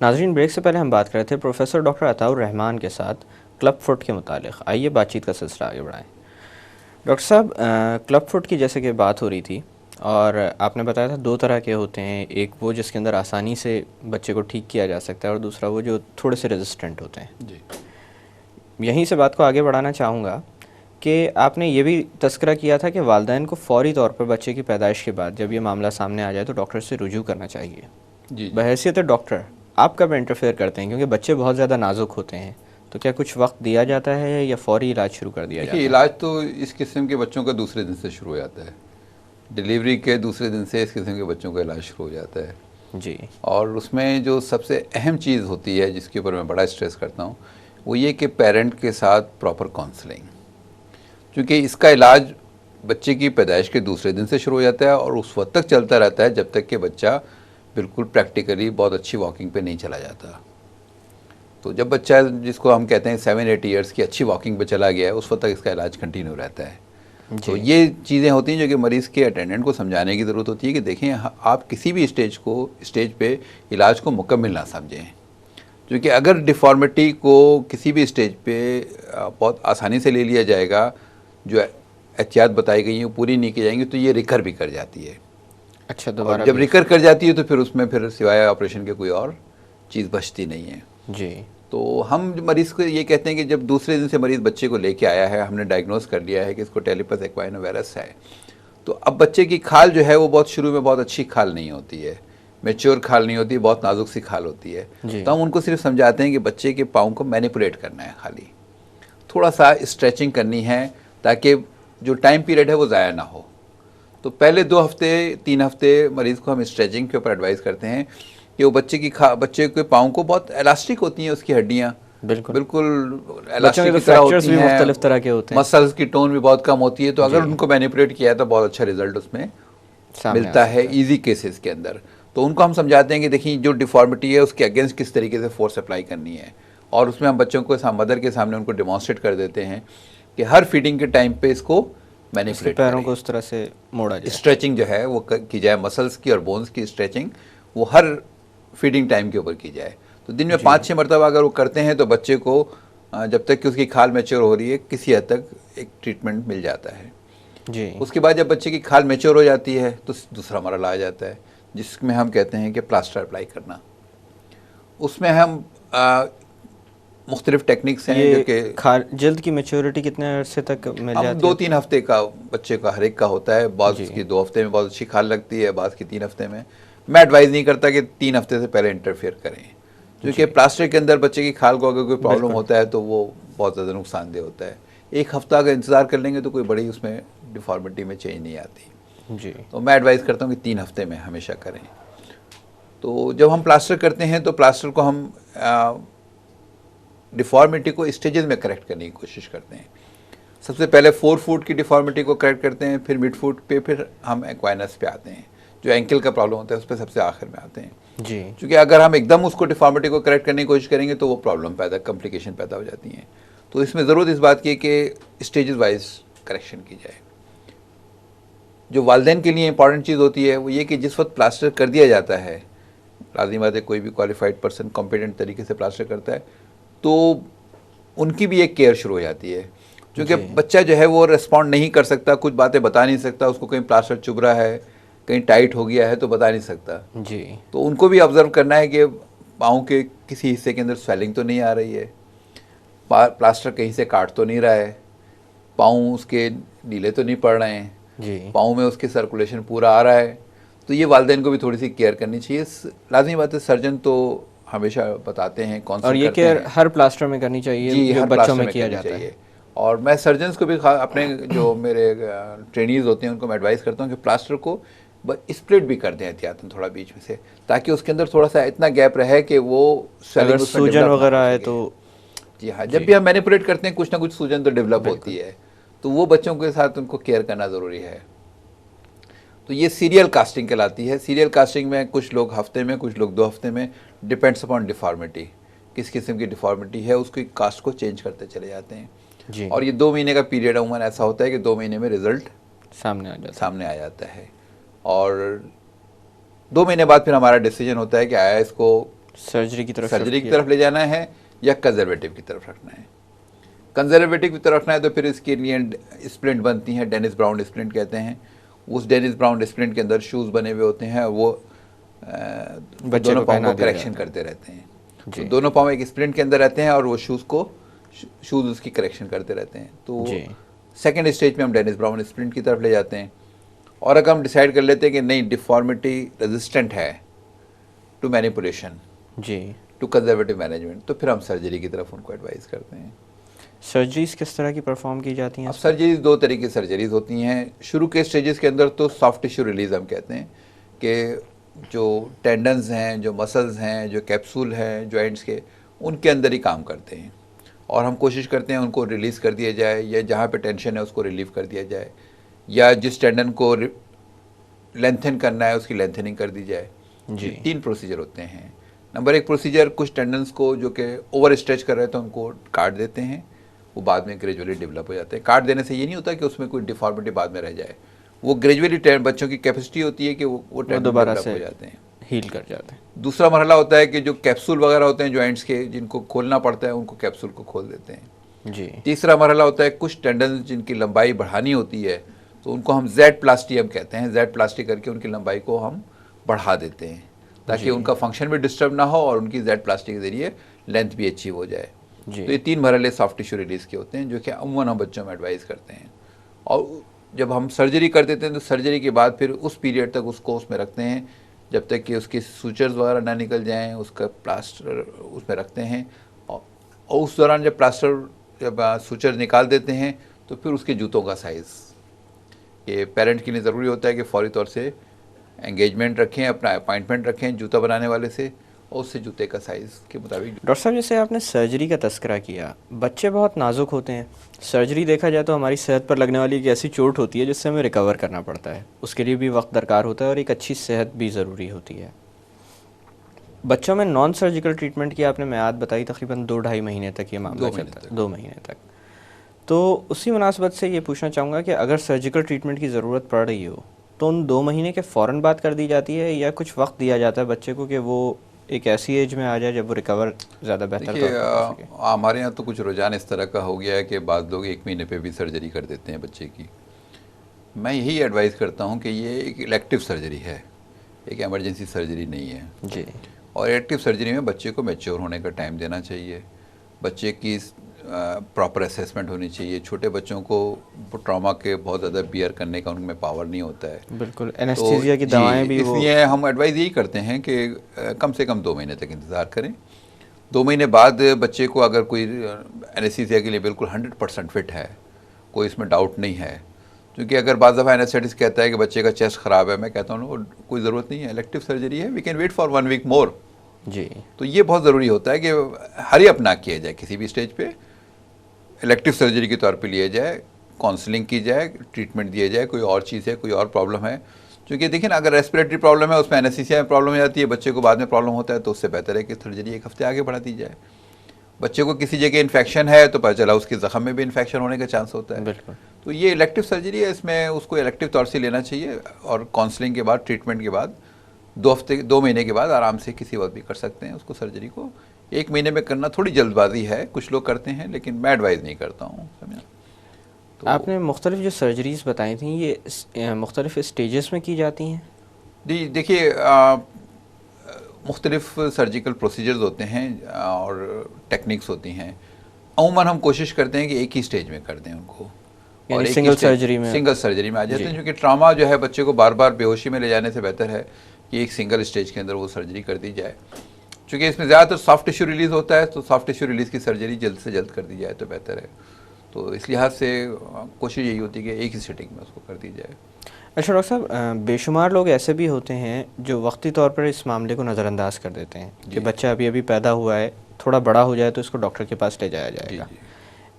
नाज़रीन, ब्रेक से पहले हम बात कर रहे थे प्रोफेसर डॉक्टर अताउर रहमान के साथ क्लब फुट के मुतालिक। आइए बातचीत का सिलसिला आगे बढ़ाएं। डॉक्टर साहब, क्लब फुट की जैसे कि बात हो रही थी और आपने बताया था दो तरह के होते हैं, एक वो जिसके अंदर आसानी से बच्चे को ठीक किया जा सकता है और दूसरा वो जो थोड़े से रेजिस्टेंट होते हैं जी। यहीं से बात को आगे बढ़ाना चाहूँगा कि आपने ये भी तज़किरा किया था कि वालिदैन को फ़ौरी तौर पर बच्चे की पैदाइश के बाद जब ये मामला सामने आ जाए तो डॉक्टर से रुजू करना चाहिए। जी। बहैसियत डॉक्टर आप कब इंटरफेयर करते हैं, क्योंकि बच्चे बहुत ज़्यादा नाजुक होते हैं, तो क्या कुछ वक्त दिया जाता है या फ़ौरी इलाज शुरू कर दिया जाता देखिए, है? इलाज तो इस किस्म के बच्चों का दूसरे दिन से शुरू हो जाता है। डिलीवरी के दूसरे दिन से इस किस्म के बच्चों का इलाज शुरू हो जाता है। जी। और उसमें जो सबसे अहम चीज़ होती है जिसके ऊपर मैं बड़ा स्ट्रेस करता हूँ वो ये कि पेरेंट के साथ प्रॉपर काउंसलिंग, क्योंकि इसका इलाज बच्चे की पैदाइश के दूसरे दिन से शुरू हो जाता है और उस वक्त तक चलता रहता है जब तक कि बच्चा बिल्कुल प्रैक्टिकली बहुत अच्छी वॉकिंग पे नहीं चला जाता। तो जब बच्चा, जिसको हम कहते हैं 7-8 ईयर्स की अच्छी वॉकिंग पे चला गया है, उस वक्त तक इसका इलाज कंटिन्यू रहता है। तो ये चीज़ें होती हैं जो कि मरीज़ के अटेंडेंट को समझाने की ज़रूरत होती है कि देखें, आप किसी भी स्टेज पे इलाज को मुकम्मल ना समझें, क्योंकि अगर डिफ़ॉर्मिटी को किसी भी स्टेज पे बहुत आसानी से ले लिया जाएगा, जो एहतियात बताई गई हैं वो पूरी नहीं की जाएंगी, तो ये रिकर भी कर जाती है। अच्छा, और दोबारा जब रिकर कर जाती है तो फिर उसमें फिर सिवाय ऑपरेशन के कोई और चीज़ बचती नहीं है। जी। तो हम मरीज़ को ये कहते हैं कि जब दूसरे दिन से मरीज़ बच्चे को लेके आया है, हमने डायग्नोस कर लिया है कि इसको टेलिपथ एक्वाइनो वायरस है, तो अब बच्चे की खाल जो है वो बहुत शुरू में बहुत अच्छी खाल नहीं होती है, मैच्योर खाल नहीं होती है, बहुत नाजुक सी खाल होती है। तो हम उनको सिर्फ समझाते हैं कि बच्चे के पाँव को मैनिपुलेट करना है, खाली थोड़ा सा स्ट्रेचिंग करनी है ताकि जो टाइम पीरियड है वो ज़ाया ना हो। तो पहले 2 हफ्ते 3 हफ्ते मरीज़ को हम स्ट्रेचिंग के ऊपर एडवाइस करते हैं कि वो बच्चे के पाँव को बहुत इलास्टिक होती हैं, उसकी हड्डियाँ बिल्कुल बिल्कुल बच्चों के इलास्टिक तो की तरह फ्रैक्चर्स होती भी हैं, मुख्तलिफ तरह के होते हैं, मसल्स की टोन भी बहुत कम होती है। तो अगर जी, उनको मैनिपुलेट किया है तो बहुत अच्छा रिजल्ट उसमें सामने आ मिलता है सकता है। ईजी केसेस के अंदर। तो उनको हम समझाते हैं कि देखिए, जो डिफॉर्मिटी है उसके अगेंस्ट किस तरीके से फोर्स अप्लाई करनी है, और उसमें हम बच्चों को मदर के सामने उनको डेमॉन्स्ट्रेट कर देते हैं कि हर फीडिंग के टाइम पे इसको इसके मैनिपुलेट पैरों करें। को उस तरह से मोड़ा जाए, स्ट्रेचिंग जो है वो की जाए, मसल्स की और बोन्स की स्ट्रेचिंग वो हर फीडिंग टाइम के ऊपर की जाए। तो दिन में 5-6 मरतबा अगर वो करते हैं तो बच्चे को जब तक कि उसकी खाल मैच्योर हो रही है किसी हद तक एक ट्रीटमेंट मिल जाता है। जी। उसके बाद जब बच्चे की खाल मैच्योर हो जाती है तो दूसरा मरहला आ जाता है जिसमें हम कहते हैं कि प्लास्टर अप्लाई करना। उसमें हम मुख्तलिफ टेक्निक्स हैं जो कि जल्द की मैच्योरिटी कितने अरसे तक मिल हम जाती है? 2-3 हफ्ते का बच्चे का हर एक का होता है। बाज़ जी। की 2 हफ्ते में बहुत अच्छी खाल लगती है, बाज़ की 3 हफ्ते में। मैं एडवाइज़ नहीं करता कि 3 हफ्ते से पहले इंटरफेयर करें, क्योंकि प्लास्टर के अंदर बच्चे की खाल को अगर कोई प्रॉब्लम होता है तो वो बहुत ज़्यादा नुकसानदेह होता है। 1 हफ्ता अगर इंतज़ार कर लेंगे तो कोई बड़ी उसमें डिफॉर्मिटी में चेंज नहीं आती। जी। तो मैं एडवाइज़ करता हूँ कि 3 हफ्ते में हमेशा करें। तो जब हम प्लास्टर करते हैं तो प्लास्टर को हम डिफॉर्मिटी को स्टेजेस में करेक्ट करने की कोशिश करते हैं। सबसे पहले 4 फुट की डिफॉर्मिटी को करेक्ट करते हैं, फिर मिड फुट पे, फिर हम एक्वाइनस पे आते हैं। जो एंकल का प्रॉब्लम होता है उस पर सबसे आखिर में आते हैं जी। क्योंकि अगर हम एकदम उसको डिफॉर्मिटी को करेक्ट करने की कोशिश करेंगे तो वो कॉम्प्लिकेशन पैदा हो जाती हैं। तो इसमें ज़रूरत इस बात की है कि स्टेजेस वाइज करेक्शन की जाए। जो वालिदैन के लिए इंपॉर्टेंट चीज़ होती है वो ये कि जिस वक्त प्लास्टर कर दिया जाता है, लाज़िम बात है कोई भी क्वालिफाइड पर्सन कॉम्पिटेंट तरीके से प्लास्टर करता है तो उनकी भी एक केयर शुरू हो जाती है, क्योंकि बच्चा जो है वो रिस्पॉन्ड नहीं कर सकता, कुछ बातें बता नहीं सकता, उसको कहीं प्लास्टर चुभ रहा है, कहीं टाइट हो गया है तो बता नहीं सकता जी। तो उनको भी ऑब्जर्व करना है कि पाँव के किसी हिस्से के अंदर स्वेलिंग तो नहीं आ रही है, प्लास्टर कहीं से काट तो नहीं रहा है, पाँव उसके नीले तो नहीं पड़ रहे हैं, पाँव में उसके सर्कुलेशन पूरा आ रहा है। तो ये वालिदैन को भी थोड़ी सी केयर करनी चाहिए। लाज़मी बात है, सर्जन तो हमेशा बताते हैं कौन सा, और ये केयर हर प्लास्टर में करनी चाहिए जी, जो हर बच्चों में में किया करनी जाता चाहिए। है। और मैं सर्जन्स को भी अपने जो मेरे ट्रेनीज होते हैं उनको मैं एडवाइस करता हूँ कि प्लास्टर को स्प्लिट भी कर दें एहतियातन थोड़ा बीच में से, ताकि उसके अंदर थोड़ा सा इतना गैप रहे कि वो अगर सूजन वगैरह है तो जी हाँ, जब भी हम मैनिपुलेट करते हैं कुछ ना कुछ सूजन तो डेवलप होती है, तो वो बच्चों के साथ उनको केयर करना ज़रूरी है। तो ये सीरियल कास्टिंग कहलाती है। सीरियल कास्टिंग में कुछ लोग हफ्ते में, कुछ लोग 2 हफ्ते में, डिपेंड्स अपॉन डिफॉर्मिटी, किस किस्म की डिफॉर्मिटी है उसकी कास्ट को चेंज करते चले जाते हैं जी। और ये 2 महीने का पीरियड अमूमन ऐसा होता है कि 2 महीने में रिजल्ट सामने आ जाता है और 2 महीने बाद फिर हमारा डिसीजन होता है कि आया इसको सर्जरी की तरफ सर्जरी की तरफ ले जाना है या कंजर्वेटिव की तरफ रखना है। कंजर्वेटिव की तरफ रखना है तो फिर इसके लिए स्प्लिंट बनती हैं, डेनिस ब्राउन स्प्लिंट कहते हैं। उस डेनिस ब्राउन स्प्लिंट के अंदर शूज़ बने हुए होते हैं, वो दोनों पाँव को करेक्शन करते रहते हैं। तो दोनों पाँव एक स्प्लिंट के अंदर रहते हैं और वो शूज़ उसकी करेक्शन करते रहते हैं। तो सेकेंड स्टेज में हम डेनिस ब्राउन स्प्लिंट की तरफ ले जाते हैं। और अगर हम डिसाइड कर लेते हैं कि नहीं, डिफॉर्मिटी रेजिस्टेंट है to manipulation, to conservative management, तो फिर हम सर्जरी की तरफ उनको एडवाइस करते हैं। सर्जरीज किस तरह की परफॉर्म की जाती हैं? अब सर्जरीज दो तरीके की सर्जरीज होती हैं। शुरू के स्टेजेस के अंदर तो सॉफ्ट टिश्यू रिलीज हम कहते हैं कि जो टेंडन्स हैं, जो मसल्स हैं, जो कैप्सूल हैं जॉइंट्स के, उनके अंदर ही काम करते हैं और हम कोशिश करते हैं उनको रिलीज़ कर दिया जाए, या जहाँ पे टेंशन है उसको रिलीव कर दिया जाए, या जिस टेंडन को लेंथन करना है उसकी लेंथनिंग कर दी जाए। जी, 3 प्रोसीजर होते हैं। नंबर 1 प्रोसीजर, कुछ टेंडन्स को जो कि ओवर स्ट्रेच कर रहे हैं तो उनको काट देते हैं, वो बाद में ग्रेजुअली डेवलप हो जाते हैं। काट देने से ये नहीं होता कि उसमें कोई डिफॉर्मिटी बाद में रह जाए, वो ग्रेजुअली बच्चों की कैपेसिटी होती है कि वो टेंडन दोबारा से हो जाते हैं, हील कर जाते हैं। दूसरा मरहला होता है कि जो कैप्सूल वगैरह होते हैं जॉइंट्स के, जिनको खोलना पड़ता है, उनको कैप्सूल को खोल देते हैं। जी। तीसरा मरहला होता है कुछ टेंडन जिनकी लंबाई बढ़ानी होती है, तो उनको हम जेड प्लास्टी हम कहते हैं, जेड प्लास्टी करके उनकी लंबाई को हम बढ़ा देते हैं ताकि उनका फंक्शन भी डिस्टर्ब ना हो और उनकी जेड प्लास्टी के जरिए लेंथ भी अचीव हो जाए। तो ये 3 मरहले सॉफ्ट टिश्यू रिलीज के होते हैं जो कि अमूमन हम बच्चों में एडवाइस करते हैं। और जब हम सर्जरी कर देते हैं तो सर्जरी के बाद फिर उस पीरियड तक उसको उसमें रखते हैं जब तक कि उसके सूचर्स वगैरह ना निकल जाएं, उसका प्लास्टर उसमें रखते हैं। और उस दौरान जब सूचर निकाल देते हैं तो फिर उसके जूतों का साइज़, ये पेरेंट के लिए ज़रूरी होता है कि फौरी तौर से एंगेजमेंट रखें, अपना अपॉइंटमेंट रखें जूता बनाने वाले से, और उससे जूते का साइज़ के मुताबिक। डॉक्टर साहब, जैसे आपने सर्जरी का तस्करा किया, बच्चे बहुत नाजुक होते हैं। सर्जरी देखा जाए तो हमारी सेहत पर लगने वाली एक ऐसी चोट होती है जिससे हमें रिकवर करना पड़ता है, उसके लिए भी वक्त दरकार होता है और एक अच्छी सेहत भी ज़रूरी होती है। बच्चों में नॉन सर्जिकल ट्रीटमेंट की आपने मियाद बताई, तकरीबन 2-2.5 महीने तक ये मामला चलता है, 2 महीने तक। तो उसी मुनासबत से ये पूछना चाहूँगा कि अगर सर्जिकल ट्रीटमेंट की ज़रूरत पड़ रही हो तो उन 2 महीने के फ़ौरन बात कर दी जाती है या कुछ वक्त दिया जाता है बच्चे को कि वो एक ऐसी एज में आ जाए जब वो रिकवर ज़्यादा बेहतर तौर पर सके? हमारे यहाँ तो कुछ रुझान इस तरह का हो गया है कि बाद लोग 1 महीने पे भी सर्जरी कर देते हैं बच्चे की। मैं यही एडवाइस करता हूँ कि ये एक इलेक्टिव सर्जरी है, एक इमरजेंसी सर्जरी नहीं है। जी। और इलेक्टिव सर्जरी में बच्चे को मैच्योर होने का टाइम देना चाहिए, बच्चे की प्रॉपर असेसमेंट होनी चाहिए। छोटे बच्चों को ट्रॉमा के बहुत ज़्यादा बियर करने का उनमें पावर नहीं होता है। बिल्कुल, एनेस्थीसिया की दवाएं भी, इसलिए हम एडवाइस यही करते हैं कि कम से कम 2 महीने तक इंतज़ार करें। 2 महीने बाद बच्चे को अगर कोई एनेस्थीसिया के लिए बिल्कुल 100% फिट है, कोई इसमें डाउट नहीं है, क्योंकि अगर बाज़ दफ़ा एनेस्थेटिस्ट कहता है कि बच्चे का चेस्ट ख़राब है, मैं कहता हूँ कोई ज़रूरत नहीं है, इलेक्टिव सर्जरी है, we can wait for 1 week more. जी। तो ये बहुत ज़रूरी होता है कि हरी अपना किया जाए, किसी भी स्टेज पे इलेक्टिव सर्जरी के तौर पे लिया जाए, काउंसलिंग की जाए, ट्रीटमेंट दिया जाए। कोई और चीज़ है, कोई और प्रॉब्लम है, क्योंकि देखिए ना, अगर रेस्पिरेटरी प्रॉब्लम है उसमें एनेस्थीसिया में प्रॉब्लम हो जाती है, बच्चे को बाद में प्रॉब्लम होता है, तो उससे बेहतर है कि सर्जरी 1 हफ्ते आगे बढ़ा दी जाए। बच्चे को किसी जगह इन्फेक्शन है तो पता चला उसके ज़ख्म में भी इन्फेक्शन होने का चांस होता है। बिल्कुल। तो ये इलेक्टिव सर्जरी है, इसमें उसको इलेक्टिव तौर से लेना चाहिए और काउंसलिंग के बाद, ट्रीटमेंट के बाद 2 महीने के बाद आराम से किसी वक्त भी कर सकते हैं उसको। सर्जरी को 1 महीने में करना थोड़ी जल्दबाजी है, कुछ लोग करते हैं, लेकिन मैं एडवाइज़ नहीं करता हूँ। तो आपने मुख्तलिफ जो सर्जरीज़ बताई थी, ये मुख्तलिफ स्टेजेस में की जाती हैं? जी देखिए, मुख्तलिफ सर्जिकल प्रोसीजर्स होते हैं और टेक्निक्स होती हैं। अमूमन हम कोशिश करते हैं कि एक ही स्टेज में कर दें उनको, और सिंगल सर्जरी में आ जाते हैं, क्योंकि ट्रॉमा जो है बच्चे को बार बार बेहोशी में ले जाने से बेहतर है कि एक सिंगल स्टेज के अंदर वो सर्जरी कर दी जाए। चूँकि इसमें ज़्यादातर सॉफ्ट टिश्यू रिलीज़ होता है, तो सॉफ्ट टिश्यू रिलीज़ की सर्जरी जल्द से जल्द कर दी जाए तो बेहतर है। तो इस लिहाज से कोशिश यही होती है कि एक ही सेटिंग में उसको कर दी जाए। अच्छा डॉक्टर साहब, बेशुमार लोग ऐसे भी होते हैं जो वक्ती तौर पर इस मामले को नज़रअंदाज कर देते हैं कि बच्चा अभी अभी पैदा हुआ है, थोड़ा बड़ा हो जाए तो इसको डॉक्टर के पास ले जाया जाएगा।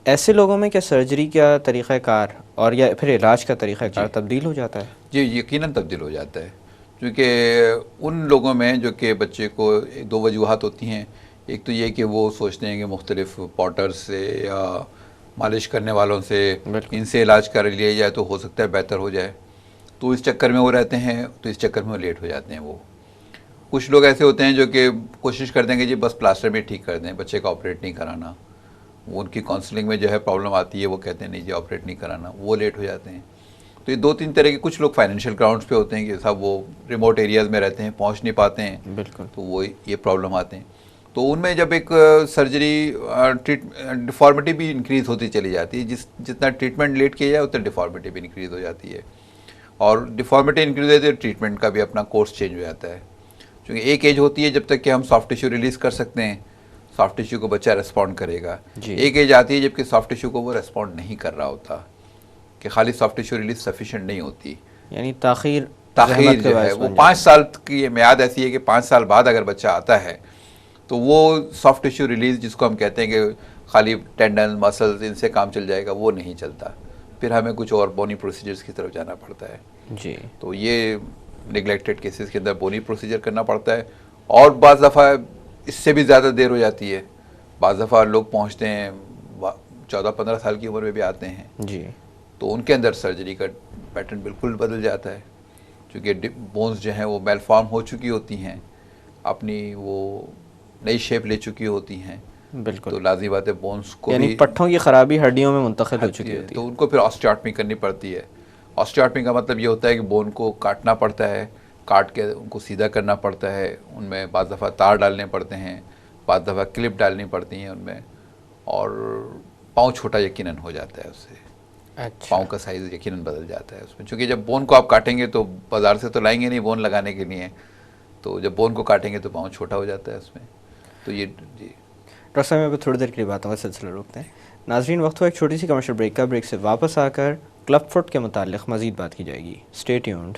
ऐसे लोगों में क्या सर्जरी का तरीक़ाकार और या फिर इलाज का तरीक़ाकार तब्दील हो जाता है? जी, यकीनन तब्दील हो जाता है, क्योंकि उन लोगों में जो कि बच्चे को 2 वजूहात होती हैं। एक तो ये कि वो सोचते हैं कि मुख्तलिफ पॉटर्स से या मालिश करने वालों से इनसे इलाज कर लिया जाए तो हो सकता है बेहतर हो जाए, तो इस चक्कर में वो रहते हैं, तो इस चक्कर में वो लेट हो जाते हैं वो। कुछ लोग ऐसे होते हैं जो कि कोशिश करते हैं कि जी बस प्लास्टर में ठीक कर दें, बच्चे का ऑपरेट नहीं कराना। वो उनकी काउंसलिंग में जो है प्रॉब्लम आती है, वो कहते हैं नहीं जी ऑपरेट नहीं कराना, वो लेट हो जाते हैं। तो ये 2-3 तरह के, कुछ लोग फाइनेंशियल ग्राउंड्स पे होते हैं कि साहब वो रिमोट एरियाज़ में रहते हैं, पहुंच नहीं पाते हैं, बिल्कुल। तो वो ये प्रॉब्लम आते हैं। तो उनमें जब एक सर्जरी डिफॉर्मिटी भी इंक्रीज़ होती चली जाती है, जितना ट्रीटमेंट लेट किया जाए उतना डिफॉर्मिटी भी इंक्रीज़ हो जाती है, और डिफॉर्मिटी इंक्रीज होती है तो ट्रीटमेंट का भी अपना कोर्स चेंज हो जाता है। क्योंकि एक एज होती है जब तक कि हम सॉफ्ट टिश्यू रिलीज़ कर सकते हैं, सॉफ्ट टिश्यू को बच्चा रिस्पॉन्ड करेगा। एक एज आती है जबकि सॉफ्ट टिश्यू को वो रिस्पॉन्ड नहीं कर रहा होता, कि खाली सॉफ्ट टिश्यू रिलीज सफिशिएंट नहीं होती, यानी ताख़ीर जो है वो 5 साल की म्याद ऐसी है कि 5 साल बाद अगर बच्चा आता है तो वो सॉफ्ट टिश्यू रिलीज, जिसको हम कहते हैं कि खाली टेंडन मसल्स इनसे काम चल जाएगा, वो नहीं चलता, फिर हमें कुछ और बोनी प्रोसीजर्स की तरफ जाना पड़ता है जी। तो ये निगलेक्टेड केसेस के अंदर बोनी प्रोसीजर करना पड़ता है। और बाज़ दफ़ा इससे भी ज़्यादा देर हो जाती है, बाज़ दफ़ा लोग पहुँचते हैं 14-15 साल की उम्र में भी आते हैं जी। तो उनके अंदर सर्जरी का पैटर्न बिल्कुल बदल जाता है, क्योंकि बोन्स जो हैं वो मेलफॉर्म हो चुकी होती हैं, अपनी वो नई शेप ले चुकी होती हैं। बिल्कुल। तो लाज़मी बात है बोन्स को यानी भी पट्ठों की ख़राबी हड्डियों में मुंतकिल हो चुकी होती तो है। उनको फिर ऑस्टियोटमी करनी पड़ती है। ऑस्टियोटमी का मतलब ये होता है कि बोन को काटना पड़ता है, काट के उनको सीधा करना पड़ता है, उनमें बाज़ दफ़ा तार डालने पड़ते हैं, बाज़ दफ़ा क्लिप डालनी पड़ती हैं उनमें, और पाँव छोटा यकीनन हो जाता है उससे। अच्छा। पाँव का साइज़ यकीनन बदल जाता है उसमें, क्योंकि जब बोन को आप काटेंगे तो बाज़ार से तो लाएंगे नहीं बोन लगाने के लिए, तो जब बोन को काटेंगे तो पाँव छोटा हो जाता है उसमें। तो ये जी डॉक्टर साहब, मैं अभी थोड़ी देर के लिए बातों का सिलसिला रोकते हैं। नाजरीन, वक्त हुआ एक छोटी सी कमर्शियल ब्रेक का। ब्रेक से वापस आकर क्लब फुट के मुतालिक मज़ीद बात की जाएगी। Stay tuned.